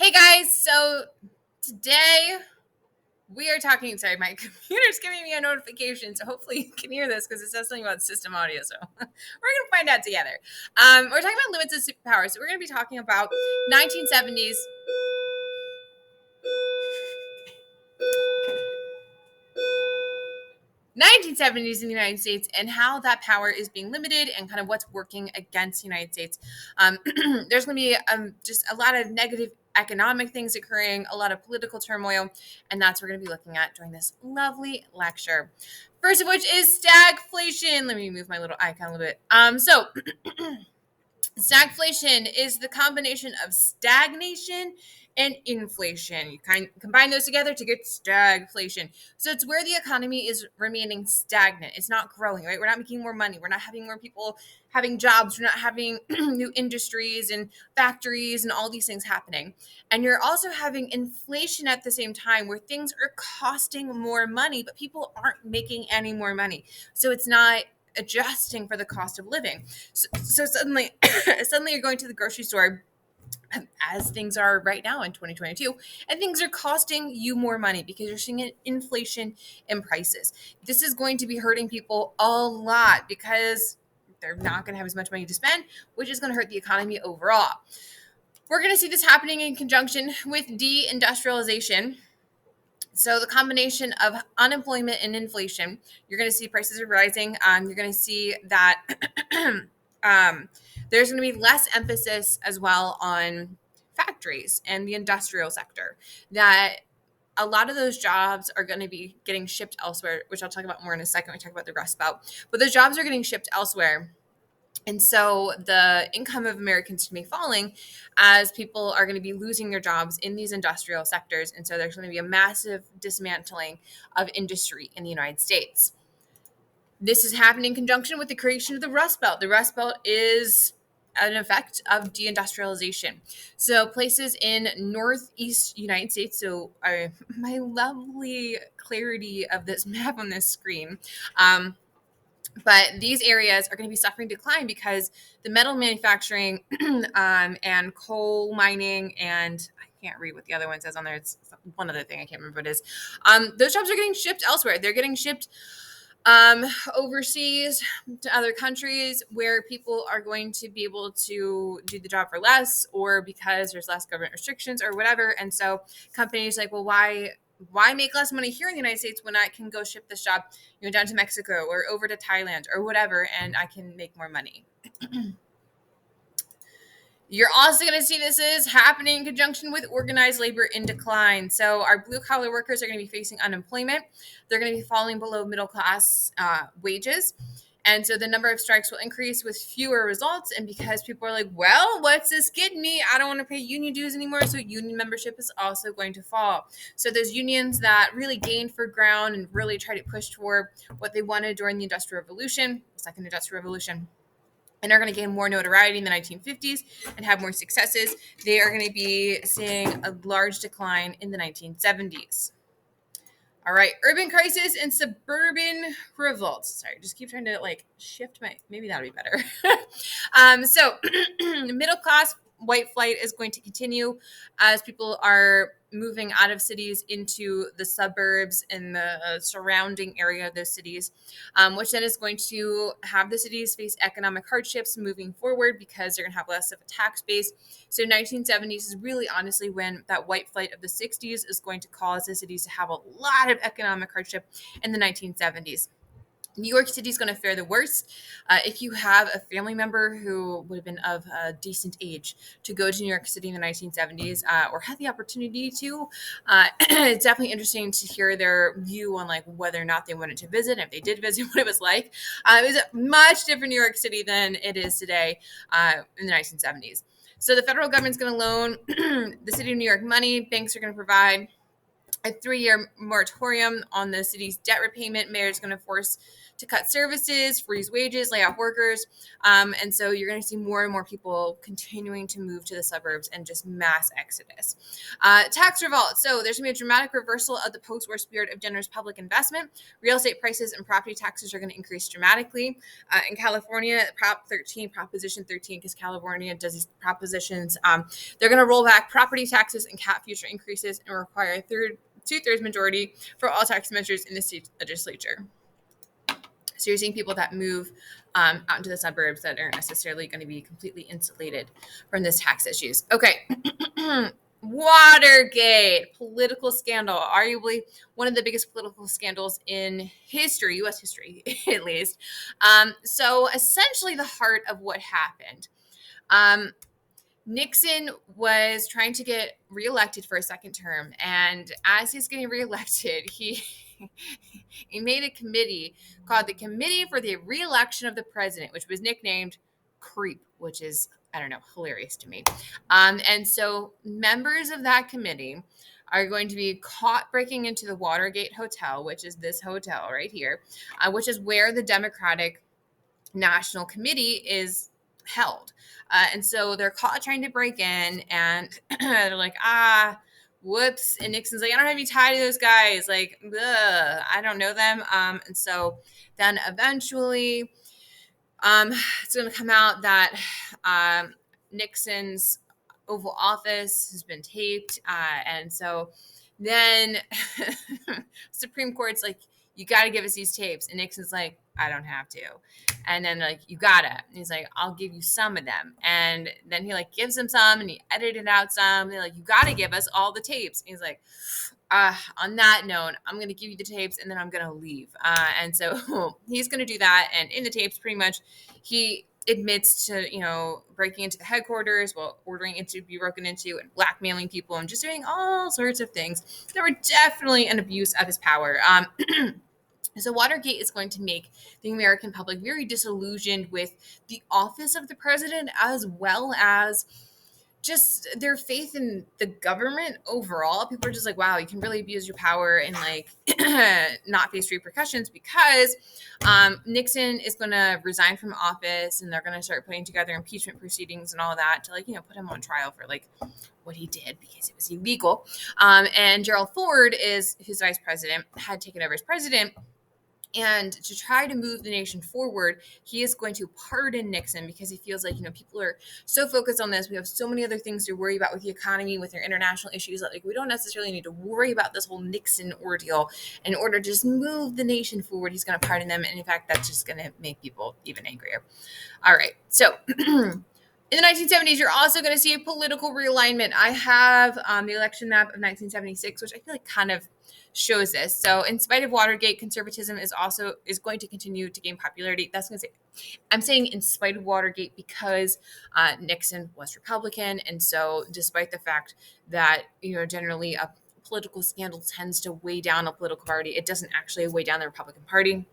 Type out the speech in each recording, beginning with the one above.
Hey guys, so today we are talking. Sorry, my computer's giving me a notification, so hopefully you can hear this because it says something about system audio. So we're gonna find out together. We're talking about limits of superpower. So we're gonna be talking about 1970s. 1970s in the United States and how that power is being limited and kind of what's working against the United States. There's going to be just a lot of negative economic things occurring, a lot of political turmoil, and that's what we're going to be looking at during this lovely lecture. First of which is stagflation. Let me move my little icon a little bit. Stagflation is the combination of stagnation and inflation. You combine those together to get stagflation. So it's where the economy is remaining stagnant. It's not growing, right? We're not making more money. We're not having more people having jobs. We're not having new industries and factories and all these things happening. And you're also having inflation at the same time where things are costing more money, but people aren't making any more money. So it's not adjusting for the cost of living. So suddenly, suddenly you're going to the grocery store as things are right now in 2022, and things are costing you more money because you're seeing an inflation in prices. This is going to be hurting people a lot because they're not going to have as much money to spend, which is going to hurt the economy overall. We're going to see this happening in conjunction with deindustrialization. So the combination of unemployment and inflation, you're going to see prices are rising. You're going to see that there's going to be less emphasis as well on factories and the industrial sector. That a lot of those jobs are going to be getting shipped elsewhere, which I'll talk about more in a second when we talk about the Rust Belt. But those jobs are getting shipped elsewhere. And so the income of Americans can be falling as people are going to be losing their jobs in these industrial sectors. And so there's going to be a massive dismantling of industry in the United States. This is happening in conjunction with the creation of the Rust Belt. The Rust Belt is an effect of deindustrialization. So places in northeast United States, so my lovely clarity of this map on this screen, but these areas are going to be suffering decline because the metal manufacturing and coal mining, and I can't read what the other one says on there. It's one other thing. I can't remember what it is. Those jobs are getting shipped elsewhere. They're getting shipped overseas to other countries where people are going to be able to do the job for less, or because there's less government restrictions or whatever. And so companies like, well, why make less money here in the United States when I can go ship this job, down to Mexico or over to Thailand or whatever, and I can make more money. You're also going to see this is happening in conjunction with organized labor in decline. So our blue collar workers are going to be facing unemployment. They're going to be falling below middle class wages. And so the number of strikes will increase with fewer results. And because people are like, well, what's this getting me? I don't want to pay union dues anymore. So union membership is also going to fall. So those unions that really gained for ground and really tried to push toward what they wanted during the Industrial Revolution, the Second Industrial Revolution, and are going to gain more notoriety in the 1950s and have more successes, they are going to be seeing a large decline in the 1970s. All right, urban crisis and suburban revolt. Sorry, just keep trying to shift maybe that'll be better. So middle class white flight is going to continue as people are moving out of cities into the suburbs and the surrounding area of those cities, which then is going to have the cities face economic hardships moving forward because they're going to have less of a tax base. So 1970s is really honestly when that white flight of the 60s is going to cause the cities to have a lot of economic hardship in the 1970s. New York City is going to fare the worst. If you have a family member who would have been of a decent age to go to New York City in the 1970s or had the opportunity to, it's definitely interesting to hear their view on whether or not they wanted to visit, and if they did visit, what it was like. It was a much different New York City than it is today in the 1970s. So the federal government's going to loan the city of New York money. Banks are going to provide a 3-year moratorium on the city's debt repayment. Mayor is going to force to cut services, freeze wages, lay off workers. And so you're going to see more and more people continuing to move to the suburbs and just mass exodus. Tax revolt. So there's going to be a dramatic reversal of the post-war spirit of generous public investment. Real estate prices and property taxes are going to increase dramatically. In California, Proposition 13, because California does these propositions, they're going to roll back property taxes and cap future increases and require a two-thirds majority for all tax measures in the state legislature. So you're seeing people that move out into the suburbs that aren't necessarily going to be completely insulated from this tax issues. Okay. Watergate, political scandal, arguably one of the biggest political scandals in history, U.S. history at least. So essentially the heart of what happened. Nixon was trying to get reelected for a second term, and as he's getting reelected, he made a committee called the Committee for the Reelection of the President, which was nicknamed CREEP, which is, I don't know, hilarious to me. And so members of that committee are going to be caught breaking into the Watergate Hotel, which is this hotel right here, which is where the Democratic National Committee is held. And so they're caught trying to break in, and they're like, whoops. And Nixon's like, I don't have any tie to those guys. Like, ugh, I don't know them. And so then eventually it's going to come out that Nixon's Oval Office has been taped. And so then Supreme Court's like, you got to give us these tapes. And Nixon's like, I don't have to. And then like, you gotta. And he's like, I'll give you some of them. And then he like gives him some, and he edited out some. And they're like, you gotta give us all the tapes. And he's like, on that note, I'm going to give you the tapes and then I'm going to leave. And so he's going to do that. And in the tapes, pretty much, he admits to, breaking into the headquarters, ordering it to be broken into and blackmailing people and just doing all sorts of things that were definitely an abuse of his power. So Watergate is going to make the American public very disillusioned with the office of the president, as well as just their faith in the government overall. People are just like, wow, you can really abuse your power and like not face repercussions, because Nixon is going to resign from office, and they're going to start putting together impeachment proceedings and all that to put him on trial for like what he did, because it was illegal. And Gerald Ford is his vice president, had taken over as president. And to try to move the nation forward, he is going to pardon Nixon, because he feels like, people are so focused on this. We have so many other things to worry about with the economy, with our international issues, that we don't necessarily need to worry about this whole Nixon ordeal. In order to just move the nation forward, he's going to pardon them. And in fact, that's just going to make people even angrier. All right. So in the 1970s, you're also going to see a political realignment. I have the election map of 1976, which I feel like kind of shows this. So in spite of Watergate, conservatism is going to continue to gain popularity. That's going to say, I'm saying in spite of Watergate, because Nixon was Republican. And so despite the fact that, generally a political scandal tends to weigh down a political party, it doesn't actually weigh down the Republican Party.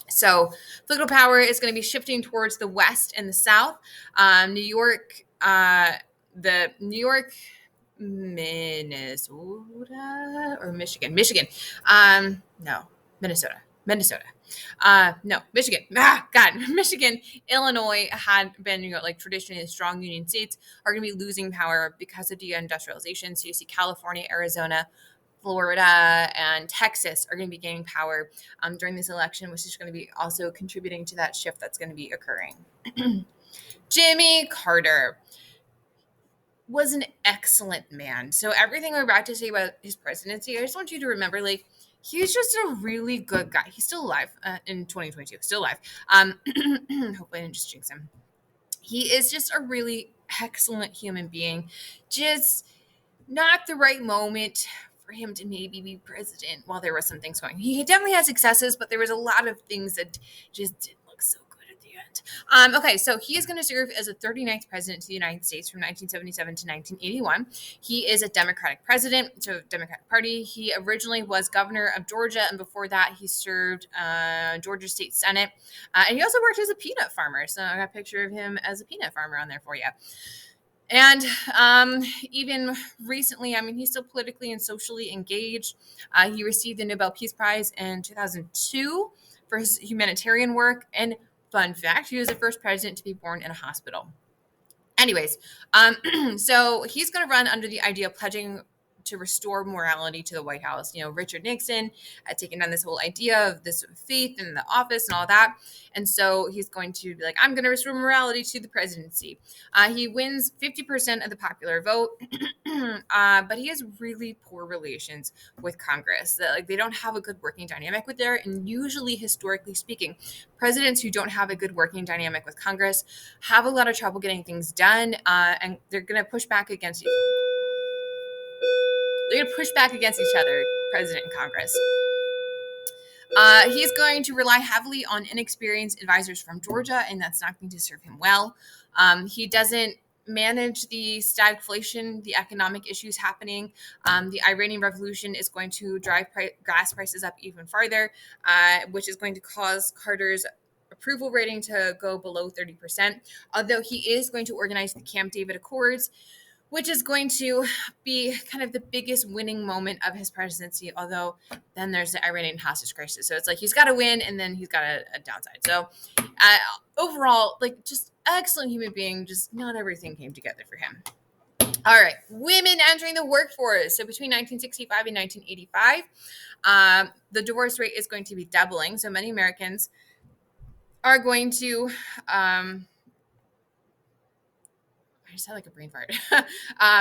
So political power is going to be shifting towards the West and the South. New York, Minnesota or Michigan? No, Minnesota. No, Michigan. God, Michigan, Illinois had been, traditionally strong union states, are going to be losing power because of deindustrialization. So you see California, Arizona, Florida, and Texas are going to be gaining power during this election, which is going to be also contributing to that shift that's going to be occurring. Jimmy Carter was an excellent man. So everything we're about to say about his presidency, I just want you to remember, he's just a really good guy. He's still alive in 2022, still alive. Hopefully I didn't just jinx him. He is just a really excellent human being. Just not the right moment for him to maybe be president while there was some things going. He definitely had successes, but there was a lot of things that just didn't look so good at the end. Okay, so he is going to serve as the 39th president of the United States from 1977 to 1981. He is a Democratic president, so Democratic Party. He originally was governor of Georgia, and before that, he served Georgia State Senate. And he also worked as a peanut farmer, so I got a picture of him as a peanut farmer on there for you. And even recently, he's still politically and socially engaged. He received the Nobel Peace Prize in 2002 for his humanitarian work. And fun fact, he was the first president to be born in a hospital. Anyways, so he's going to run under the idea of pledging to restore morality to the White House. Richard Nixon had taken on this whole idea of this faith in the office and all that. And so he's going to be like, I'm going to restore morality to the presidency. He wins 50% of the popular vote, but he has really poor relations with Congress. They don't have a good working dynamic with there. And usually, historically speaking, presidents who don't have a good working dynamic with Congress have a lot of trouble getting things done, and they're going to push back against each other, president and Congress. He's going to rely heavily on inexperienced advisors from Georgia, and that's not going to serve him well. He doesn't manage the stagflation, the economic issues happening. The Iranian Revolution is going to drive gas prices up even farther, which is going to cause Carter's approval rating to go below 30%, although he is going to organize the Camp David Accords, which is going to be kind of the biggest winning moment of his presidency, although then there's the Iranian hostage crisis. So it's like he's got to win, and then he's got a downside. So overall, just excellent human being, just not everything came together for him. All right, women entering the workforce. So between 1965 and 1985, the divorce rate is going to be doubling. So many Americans are going to I just had like a brain fart.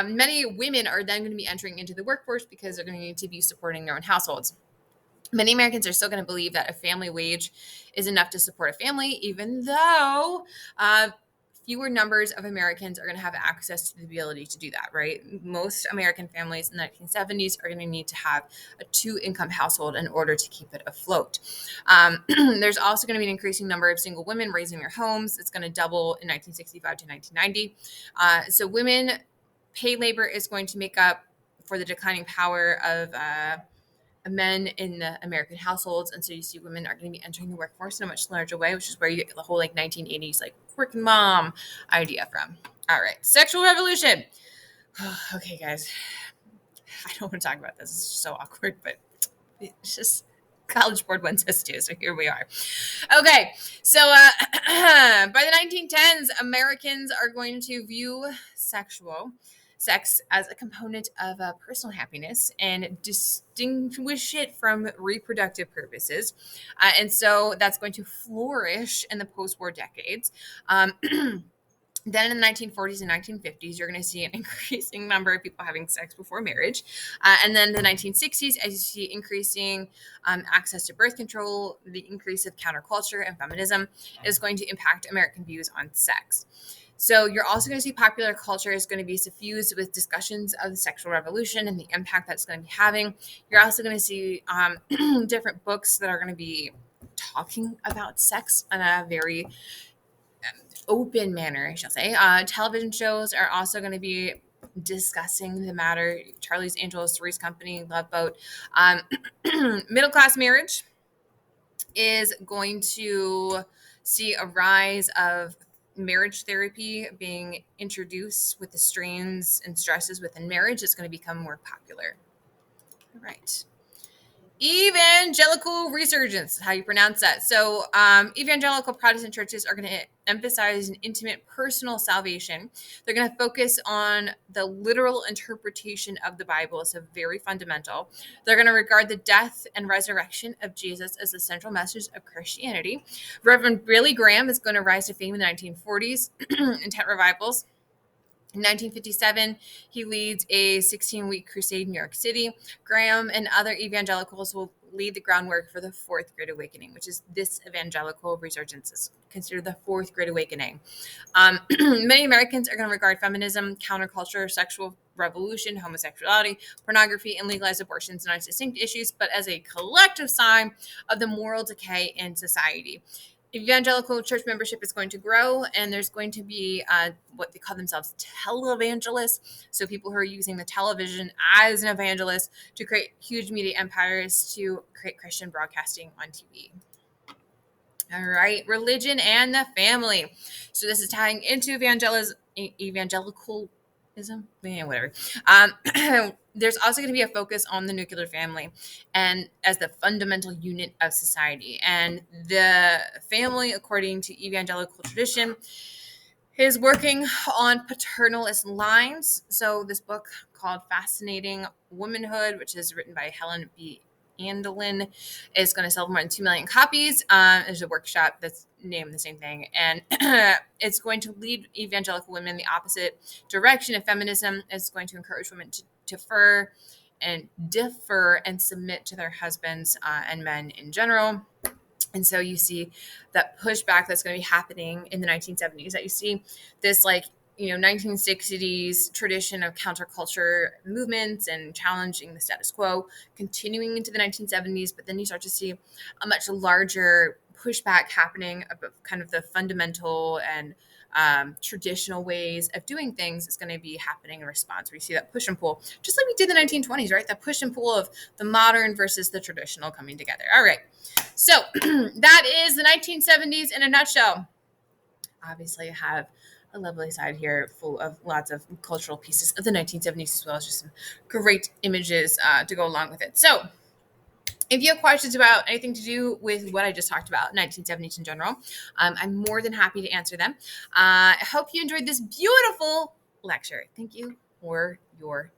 Many women are then going to be entering into the workforce because they're going to need to be supporting their own households. Many Americans are still going to believe that a family wage is enough to support a family, even though fewer numbers of Americans are going to have access to the ability to do that, right? Most American families in the 1970s are going to need to have a 2-income household in order to keep it afloat. There's also going to be an increasing number of single women raising their homes. It's going to double in 1965 to 1990. So women paid labor is going to make up for the declining power of men in the American households. And so you see women are going to be entering the workforce in a much larger way, which is where you get the whole 1980s working mom idea from. All right, sexual revolution. Okay, guys, I don't want to talk about this. It's just so awkward, but it's just College Board wants us to, so here we are. Okay, so by the 1910s, Americans are going to view sex as a component of personal happiness and distinguish it from reproductive purposes. And so that's going to flourish in the post-war decades. Then in the 1940s and 1950s, you're going to see an increasing number of people having sex before marriage. And then the 1960s, as you see increasing access to birth control, the increase of counterculture and feminism is going to impact American views on sex. So you're also going to see popular culture is going to be suffused with discussions of the sexual revolution and the impact that's going to be having. You're also going to see different books that are going to be talking about sex in a very open manner, I shall say. Television shows are also going to be discussing the matter. Charlie's Angels, Three's Company, Love Boat. Middle class marriage is going to see a rise of marriage therapy being introduced with the strains and stresses within marriage. It's going to become more popular. All right. Evangelical resurgence, how you pronounce that. So evangelical Protestant churches are going to emphasize an intimate personal salvation. They're going to focus on the literal interpretation of the Bible. So very fundamental. They're going to regard the death and resurrection of Jesus as the central message of Christianity. Reverend Billy Graham is going to rise to fame in the 1940s in tent revivals. In 1957, he leads a 16-week crusade in New York City. Graham and other evangelicals will lead the groundwork for the Fourth Great Awakening, which is this evangelical resurgence is considered the Fourth Great Awakening. Many Americans are going to regard feminism, counterculture, sexual revolution, homosexuality, pornography, and legalized abortions not as distinct issues, but as a collective sign of the moral decay in society. Evangelical church membership is going to grow, and there's going to be what they call themselves televangelists. So people who are using the television as an evangelist to create huge media empires to create Christian broadcasting on TV. All right, religion and the family. So this is tying into evangelicalism Yeah, whatever. Um, there's also going to be a focus on the nuclear family and as the fundamental unit of society. And the family, according to evangelical tradition, is working on paternalist lines. So this book called Fascinating Womanhood, which is written by Helen B. Andelin, is going to sell more than 2 million copies. There's a workshop that's named the same thing. And it's going to lead evangelical women in the opposite direction of feminism. It's going to encourage women to defer and submit to their husbands and men in general. And so you see that pushback that's going to be happening in the 1970s, that you see this 1960s tradition of counterculture movements and challenging the status quo continuing into the 1970s. But then you start to see a much larger pushback happening about kind of the fundamental and traditional ways of doing things is going to be happening in response. We see that push and pull, just like we did in the 1920s, right? That push and pull of the modern versus the traditional coming together. All right. So that is the 1970s in a nutshell. Obviously, I have a lovely side here full of lots of cultural pieces of the 1970s, as well as just some great images to go along with it. So if you have questions about anything to do with what I just talked about, 1970s in general, I'm more than happy to answer them. I hope you enjoyed this beautiful lecture. Thank you for your time.